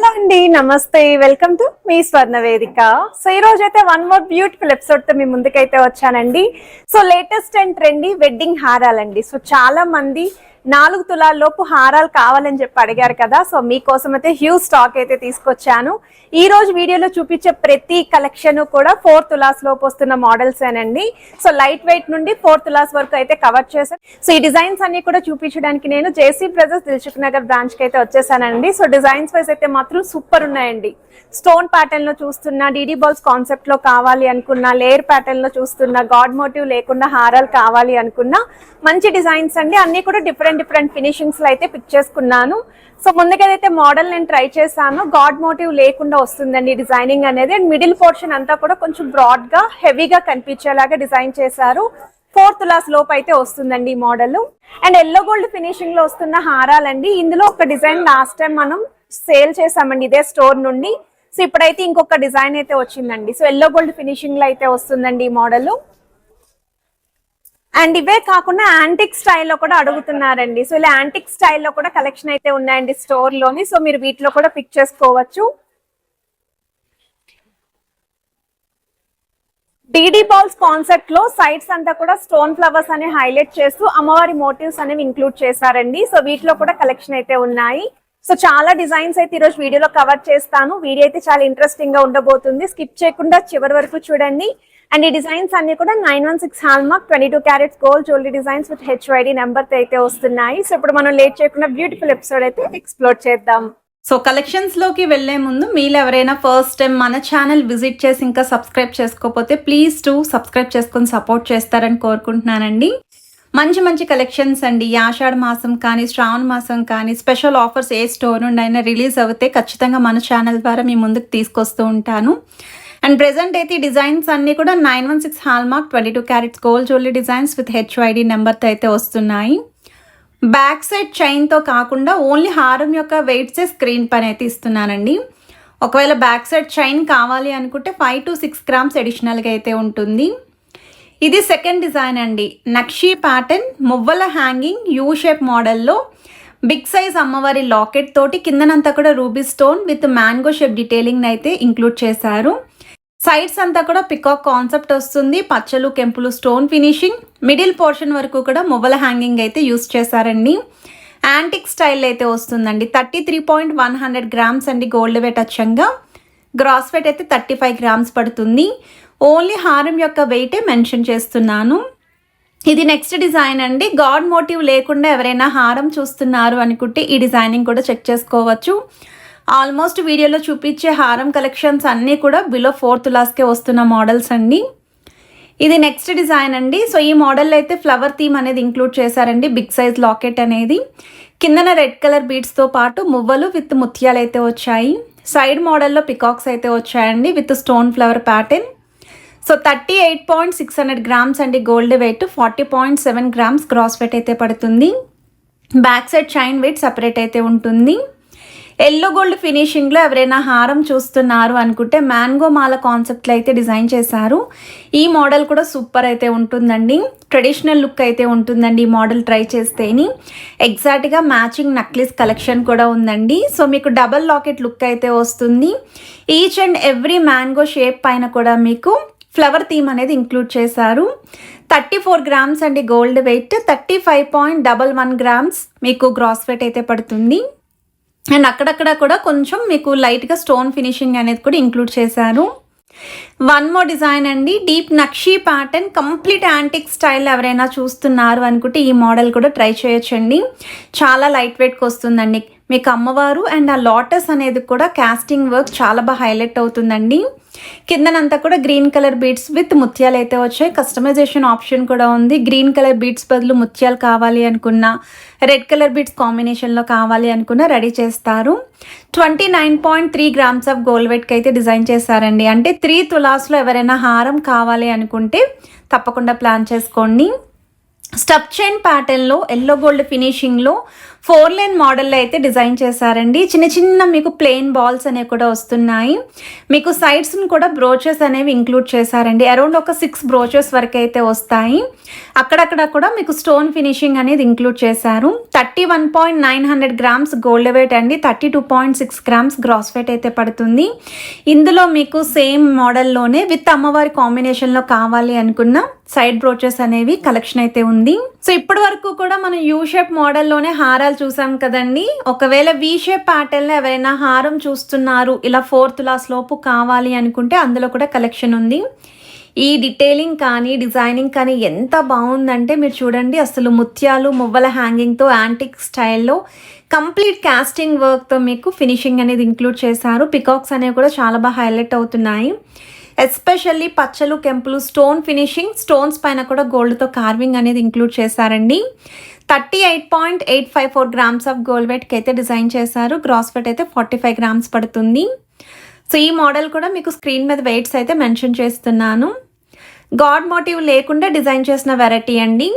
Hello అండి, నమస్తే. Welcome to me స్వర్ణ వేదిక. సో ఈ రోజు అయితే వన్ మోర్ బ్యూటిఫుల్ ఎపిసోడ్ తో మీ ముందుకైతే వచ్చానండి. So latest and trendy wedding హారాలండి. సో చాలా మంది 4 తులాల లోపు హారాలు కావాలని చెప్పి అడిగారు కదా. సో మీకోసం అయితే హ్యూజ్ స్టాక్ అయితే తీసుకొచ్చాను. ఈ రోజు వీడియోలో చూపించే ప్రతి కలెక్షన్ కూడా 4 తులాస్ లోపు వస్తున్న మోడల్స్ ఏనండి. సో లైట్ వెయిట్ నుండి 4 తులాస్ వరకు అయితే కవర్ చేశాను. సో ఈ డిజైన్స్ అన్ని కూడా చూపించడానికి నేను జేసీ బ్రదర్స్ దిల్సుఖ్ నగర్ బ్రాంచ్ కి అయితే వచ్చేసానండి. సో డిజైన్స్ వైజ్ అయితే మాత్రం సూపర్ ఉన్నాయండి. స్టోన్ ప్యాటర్న్ లో చూస్తున్నా, డీడీ బాల్స్ కాన్సెప్ట్ లో కావాలి అనుకున్నా, లేయర్ ప్యాటర్న్ లో చూస్తున్నా, గాడ్ మోటివ్ లేకుండా హారాలు కావాలి అనుకున్నా, మంచి డిజైన్స్ అండి. అన్ని కూడా డిఫరెంట్ ఫినిషింగ్స్ లో అయితే పిక్ చేసుకున్నాను. సో ముందుగా అయితే మోడల్ నేను ట్రై చేశాను. గాడ్ మోటివ్ లేకుండా వస్తుందండి డిజైనింగ్ అనేది. అండ్ మిడిల్ పోర్షన్ అంతా కూడా కొంచెం బ్రాడ్ గా హెవీగా కనిపించేలాగా డిజైన్ చేశారు. 4 తులాస్ లోపు అయితే వస్తుందండి ఈ model. And yellow gold finishing లో వస్తున్న హారాలండి. ఇందులో ఒక డిజైన్ లాస్ట్ టైం మనం సేల్ చేసామండి ఇదే స్టోర్ నుండి. సో ఇప్పుడైతే ఇంకొక డిజైన్ అయితే వచ్చిందండి. సో ఎల్లో గోల్డ్ ఫినిషింగ్ లో అయితే వస్తుందండి ఈ మోడల్. అండ్ ఇవే కాకుండా యాంటిక్ స్టైల్లో కూడా అడుగుతున్నారండి. సో ఇలా యాంటిక్ స్టైల్లో కూడా కలెక్షన్ అయితే ఉన్నాయండి స్టోర్ లోని. సో మీరు వీటిలో కూడా పిక్ చేసుకోవచ్చు. డీడీ బాల్స్ కాన్సెప్ట్ లో సైడ్స్ అంతా కూడా స్టోన్ ఫ్లవర్స్ అని హైలైట్ చేస్తూ అమ్మవారి మోటివ్స్ అనేవి ఇంక్లూడ్ చేశారండి. సో వీటిలో కూడా కలెక్షన్ అయితే ఉన్నాయి. సో చాలా డిజైన్స్ అయితే ఈరోజు వీడియోలో కవర్ చేస్తాను. వీడియో అయితే చాలా ఇంట్రెస్టింగ్ గా ఉండబోతుంది. స్కిప్ చేయకుండా చివరి వరకు చూడండి. అండ్ ఈ డిజైన్స్ అన్ని కూడా 916 hallmark 22 carats gold jewellery designs with HID number తో అయితే వస్తున్నాయి. సో ఇప్పుడు మనం లేట్ చేయకుండా బ్యూటిఫుల్ ఎపిసోడ్ అయితే ఎక్స్ప్లోర్ చేద్దాం. సో కలెక్షన్స్ లోకి వెళ్లే ముందు మీరు ఎవరైనా ఫస్ట్ టైం మన ఛానల్ విజిట్ చేసి ఇంకా సబ్స్క్రైబ్ చేసుకోకపోతే ప్లీజ్ సబ్స్క్రైబ్ చేసుకొని సపోర్ట్ చేస్తారని కోరుకుంటున్నానండి. మంచి మంచి కలెక్షన్స్ అండి. ఆషాఢ మాసం కానీ శ్రావణ మాసం కానీ స్పెషల్ ఆఫర్స్ ఏ స్టోర్ నుండి అయినా రిలీజ్ అవుతే ఖచ్చితంగా మన ఛానల్ ద్వారా మీ ముందుకు తీసుకొస్తూ ఉంటాను. అండ్ ప్రెసెంట్ అయితే ఈ డిజైన్స్ అన్ని కూడా 916 hallmark 22 carats gold jewellery designs with HID నెంబర్తో అయితే వస్తున్నాయి. బ్యాక్ సైడ్ చైన్తో కాకుండా ఓన్లీ హారం యొక్క వెయిట్సే స్క్రీన్ పైన అయితే ఇస్తున్నానండి. ఒకవేళ బ్యాక్ సైడ్ చైన్ కావాలి అనుకుంటే 5 to 6 గ్రామ్స్ అడిషనల్గా అయితే ఉంటుంది. ఇది సెకండ్ డిజైన్ అండి. నక్షీ ప్యాటర్న్ మువ్వల హ్యాంగింగ్ యూ షేప్ మోడల్లో బిగ్ సైజ్ అమ్మవారి లాకెట్ తోటి కిందనంతా కూడా ruby stone with mango shape detailing అయితే ఇంక్లూడ్ చేశారు. సైడ్స్ అంతా కూడా పికాక్ కాన్సెప్ట్ వస్తుంది. పచ్చలు కెంపులు స్టోన్ ఫినిషింగ్. మిడిల్ పోర్షన్ వరకు కూడా మువ్వల హ్యాంగింగ్ అయితే యూస్ చేశారండి. యాంటిక్ స్టైల్ అయితే వస్తుందండి. 33.100 గ్రామ్స్ అండి గోల్డ్ వెయిట్ అచ్చంగా. గ్రాస్ వెయిట్ అయితే 35 గ్రామ్స్ పడుతుంది. ఓన్లీ హారం యొక్క వెయిటే మెన్షన్ చేస్తున్నాను. ఇది నెక్స్ట్ డిజైన్ అండి. గాడ్ మోటివ్ లేకుండా ఎవరైనా హారం చూస్తున్నారు అనుకుంటే ఈ డిజైనింగ్ కూడా చెక్ చేసుకోవచ్చు. ఆల్మోస్ట్ వీడియోలో చూపించే హారం కలెక్షన్స్ అన్నీ కూడా బిలో 4 తులాస్కే వస్తున్న మోడల్స్ అండి. ఇది నెక్స్ట్ డిజైన్ అండి. సో ఈ మోడల్ అయితే ఫ్లవర్ థీమ్ అనేది ఇంక్లూడ్ చేశారండి. బిగ్ సైజ్ లాకెట్ అనేది కిందన రెడ్ కలర్ బీడ్స్తో పాటు మువ్వలు విత్ ముత్యాలు అయితే వచ్చాయి. సైడ్ మోడల్లో పికాక్స్ అయితే వచ్చాయండి with stone flower pattern. So 38.600 grams అండి gold weight. 40.7 grams gross weight అయితే పడుతుంది. Back side chain weight separate అయితే ఉంటుంది. ఎల్లో గోల్డ్ ఫినిషింగ్లో ఎవరైనా హారం చూస్తున్నారు అనుకుంటే మ్యాంగో మాల కాన్సెప్ట్లో అయితే డిజైన్ చేశారు. ఈ మోడల్ కూడా సూపర్ అయితే ఉంటుందండి. ట్రెడిషనల్ లుక్ అయితే ఉంటుందండి ఈ మోడల్ ట్రై చేస్తేని. ఎగ్జాక్ట్గా మ్యాచింగ్ నక్లీస్ కలెక్షన్ కూడా ఉందండి. సో మీకు డబల్ లాకెట్ లుక్ అయితే వస్తుంది. Each and every mango shape పైన కూడా మీకు ఫ్లవర్ థీమ్ అనేది ఇంక్లూడ్ చేశారు. 34 గ్రామ్స్ అండి గోల్డ్ వెయిట్. 35.11 గ్రామ్స్ మీకు గ్రాస్ వెయిట్ అయితే పడుతుంది. అండ్ అక్కడక్కడ కూడా కొంచెం మీకు లైట్గా స్టోన్ ఫినిషింగ్ అనేది కూడా ఇంక్లూడ్ చేశారు. వన్ మోర్ డిజైన్ అండి. Deep nakshi pattern complete antique style ఎవరైనా చూస్తున్నారు అనుకుంటే ఈ మోడల్ కూడా ట్రై చేయొచ్చండి. చాలా లైట్ వెయిట్కి వస్తుందండి. మీకు అమ్మవారు అండ్ ఆ లోటస్ అనేది కూడా కాస్టింగ్ వర్క్ చాలా బాగా హైలైట్ అవుతుందండి. కిందనంతా కూడా గ్రీన్ కలర్ బీడ్స్ విత్ ముత్యాలు అయితే వచ్చాయి. కస్టమైజేషన్ ఆప్షన్ కూడా ఉంది. గ్రీన్ కలర్ బీడ్స్ బదులు ముత్యాలు కావాలి అనుకున్నా, రెడ్ కలర్ బీడ్స్ కాంబినేషన్లో కావాలి అనుకున్నా రెడీ చేస్తారు. 29.3 గ్రామ్స్ ఆఫ్ గోల్డ్ వెయిట్కి అయితే డిజైన్ చేశారండి. అంటే 3 తులాస్లో ఎవరైనా హారం కావాలి అనుకుంటే తప్పకుండా ప్లాన్ చేసుకోండి. స్టప్ చైన్ ప్యాటర్న్లో ఎల్లో గోల్డ్ ఫినిషింగ్లో 4 లైన్ మోడల్లో అయితే డిజైన్ చేశారండి. చిన్న చిన్న మీకు ప్లెయిన్ బాల్స్ అనేవి కూడా వస్తున్నాయి. మీకు సైడ్స్ని కూడా బ్రోచెస్ అనేవి ఇంక్లూడ్ చేశారండి. అరౌండ్ ఒక 6 బ్రోచెస్ వరకు అయితే వస్తాయి. అక్కడక్కడ కూడా మీకు స్టోన్ ఫినిషింగ్ అనేది ఇంక్లూడ్ చేశారు. 31.900 గ్రామ్స్ గోల్డ్ వెయిట్ అండి, 32.6 గ్రామ్స్ గ్రాస్ వెయిట్ అయితే పడుతుంది. ఇందులో మీకు సేమ్ మోడల్లోనే విత్ అమ్మవారి కాంబినేషన్లో కావాలి అనుకున్న సైడ్ బ్రోచెస్ అనేవి కలెక్షన్ అయితే ఉంది. సో ఇప్పటి వరకు కూడా మనం యూ షేప్ మోడల్లోనే హారాలు చూసాం కదండి. ఒకవేళ వి షేప్ ప్యాటర్న్లో ఎవరైనా హారం చూస్తున్నారు, ఇలా 4 తులాస్ లోపు కావాలి అనుకుంటే అందులో కూడా కలెక్షన్ ఉంది. ఈ డీటెయిలింగ్ కానీ డిజైనింగ్ కానీ ఎంత బాగుందంటే మీరు చూడండి, అసలు ముత్యాలు మువ్వల హ్యాంగింగ్తో యాంటిక్ స్టైల్లో కంప్లీట్ కాస్టింగ్ వర్క్తో మీకు ఫినిషింగ్ అనేది ఇంక్లూడ్ చేశారు. పికాక్స్ అనేవి కూడా చాలా బాగా హైలైట్ అవుతున్నాయి. ఎస్పెషల్లీ పచ్చలు కెంపులు స్టోన్ ఫినిషింగ్, స్టోన్స్ పైన కూడా గోల్డ్తో కార్వింగ్ అనేది ఇంక్లూడ్ చేశారండి. 38.854 గ్రామ్స్ ఆఫ్ గోల్డ్ వెయిట్కి అయితే డిజైన్ చేశారు. గ్రాస్ వెయిట్ అయితే 45 గ్రామ్స్ పడుతుంది. సో ఈ మోడల్ కూడా మీకు స్క్రీన్ మీద వెయిట్స్ అయితే మెన్షన్ చేస్తున్నాను. గాడ్ మోటివ్ లేకుండా డిజైన్ చేసిన వెరైటీ అండి.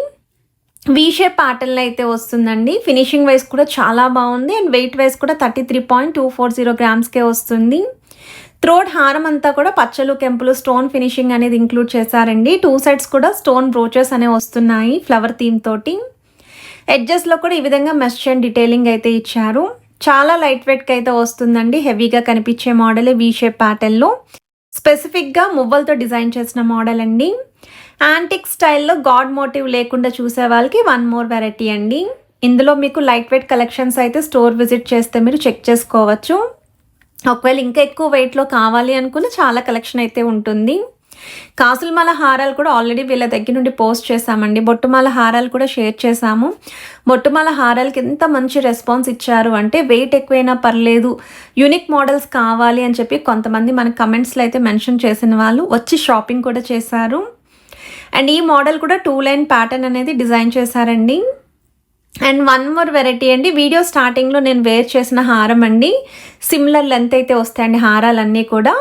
వీ షేప్ ప్యాటర్న్లో అయితే వస్తుందండి. ఫినిషింగ్ వైజ్ కూడా చాలా బాగుంది అండ్ వెయిట్ వైజ్ కూడా 33.240 గ్రామ్స్కే వస్తుంది. థ్రోట్ హారం అంతా కూడా పచ్చలు కెంపులు స్టోన్ ఫినిషింగ్ అనేది ఇంక్లూడ్ చేశారండి. 2 సైడ్స్ కూడా స్టోన్ బ్రోచెస్ అనేవి వస్తున్నాయి ఫ్లవర్ థీమ్ తోటి. ఎడ్జెస్లో కూడా ఈ విధంగా మెష్ అండ్ డీటెయిలింగ్ అయితే ఇచ్చారు. చాలా లైట్ వెయిట్కి అయితే వస్తుందండి. హెవీగా కనిపించే మోడలే వీ షేప్ ప్యాటర్న్లో స్పెసిఫిక్గా మువ్వలతో డిజైన్ చేసిన మోడల్ అండి. యాంటిక్ స్టైల్లో గాడ్ మోటివ్ లేకుండా చూసే వాళ్ళకి 1 మోర్ వెరైటీ అండి. ఇందులో మీకు లైట్ వెయిట్ కలెక్షన్స్ అయితే స్టోర్ విజిట్ చేస్తే మీరు చెక్ చేసుకోవచ్చు. ఒకవేళ ఇంకా ఎక్కువ వెయిట్లో కావాలి అనుకున్న చాలా కలెక్షన్ అయితే ఉంటుంది. కాసులమాల హారాలు కూడా ఆల్రెడీ వీళ్ళ దగ్గర నుండి పోస్ట్ చేశామండి. బొట్టుమాల హారాలు కూడా షేర్ చేశాము. బొట్టుమాల హారాలకి ఎంత మంచి రెస్పాన్స్ ఇచ్చారు అంటే వెయిట్ ఎక్కువైనా పర్లేదు, యూనిక్ మోడల్స్ కావాలి అని చెప్పి కొంతమంది మన కమెంట్స్లో అయితే మెన్షన్ చేసిన వాళ్ళు వచ్చి షాపింగ్ కూడా చేశారు. అండ్ ఈ మోడల్ కూడా 2 లైన్ ప్యాటర్న్ అనేది డిజైన్ చేశారండి. అండ్ 1 మోర్ వెరైటీ అండి. వీడియో స్టార్టింగ్లో నేను వేర్ చేసిన హారం అండి. సిమిలర్ లెంత్ అయితే వస్తాయండి హారాలన్నీ కూడా.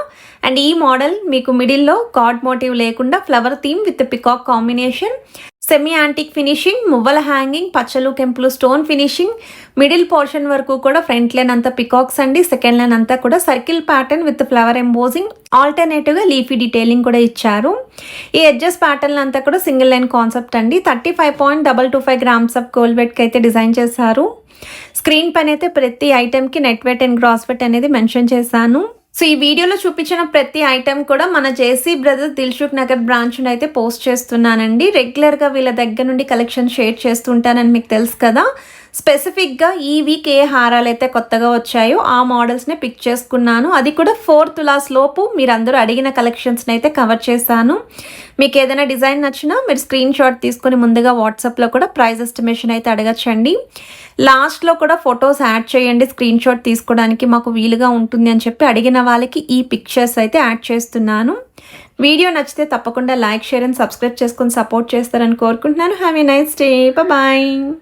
అండ్ ఈ మోడల్ మీకు మిడిల్లో గాడ్ మోటివ్ లేకుండా flower theme with peacock combination, semi antique finishing, మువ్వల హ్యాంగింగ్, పచ్చలు కెంపులు స్టోన్ ఫినిషింగ్, మిడిల్ పోర్షన్ వరకు కూడా ఫ్రంట్ లైన్ అంతా పికాక్స్ అండి, సెకండ్ లైన్ అంతా కూడా circle pattern with flower embossing, ఆల్టర్నేటివ్గా లీఫీ డీటెయిలింగ్ కూడా ఇచ్చారు. ఈ ఎడ్జెస్ ప్యాటర్న్ అంతా కూడా సింగిల్ లైన్ కాన్సెప్ట్ అండి. 35.225 గ్రామ్స్ ఆఫ్ గోల్డ్ వెయిట్కి అయితే డిజైన్ చేశారు. స్క్రీన్ పైన అయితే ప్రతి ఐటెంకి net weight and gross weight అనేది మెన్షన్ చేశాను. సో ఈ వీడియోలో చూపించిన ప్రతి ఐటెం కూడా మన జేసీ బ్రదర్స్ దిల్సుఖ్ నగర్ బ్రాంచ్ నుండి అయితే పోస్ట్ చేస్తున్నానండి. రెగ్యులర్గా వీళ్ళ దగ్గర నుండి కలెక్షన్ షేర్ చేస్తుంటానని మీకు తెలుసు కదా. స్పెసిఫిక్గా ఈ వీక్ ఏ హారాలు అయితే కొత్తగా వచ్చాయో ఆ మోడల్స్ని పిక్ చేసుకున్నాను. అది కూడా 4 తులాస్ లోపు మీరు అందరూ అడిగిన కలెక్షన్స్ని అయితే కవర్ చేశాను. మీకు ఏదైనా డిజైన్ నచ్చినా మీరు స్క్రీన్ షాట్ తీసుకొని ముందుగా వాట్సాప్లో కూడా ప్రైస్ ఎస్టిమేషన్ అయితే అడగచ్చండి. లాస్ట్లో కూడా ఫొటోస్ యాడ్ చేయండి, స్క్రీన్ షాట్ తీసుకోవడానికి మాకు వీలుగా ఉంటుంది అని చెప్పి అడిగిన వాళ్ళకి ఈ పిక్చర్స్ అయితే యాడ్ చేస్తున్నాను. వీడియో నచ్చితే తప్పకుండా లైక్, షేర్ అండ్ సబ్స్క్రైబ్ చేసుకొని సపోర్ట్ చేస్తారని కోరుకుంటున్నాను. Have a nice day. Bye.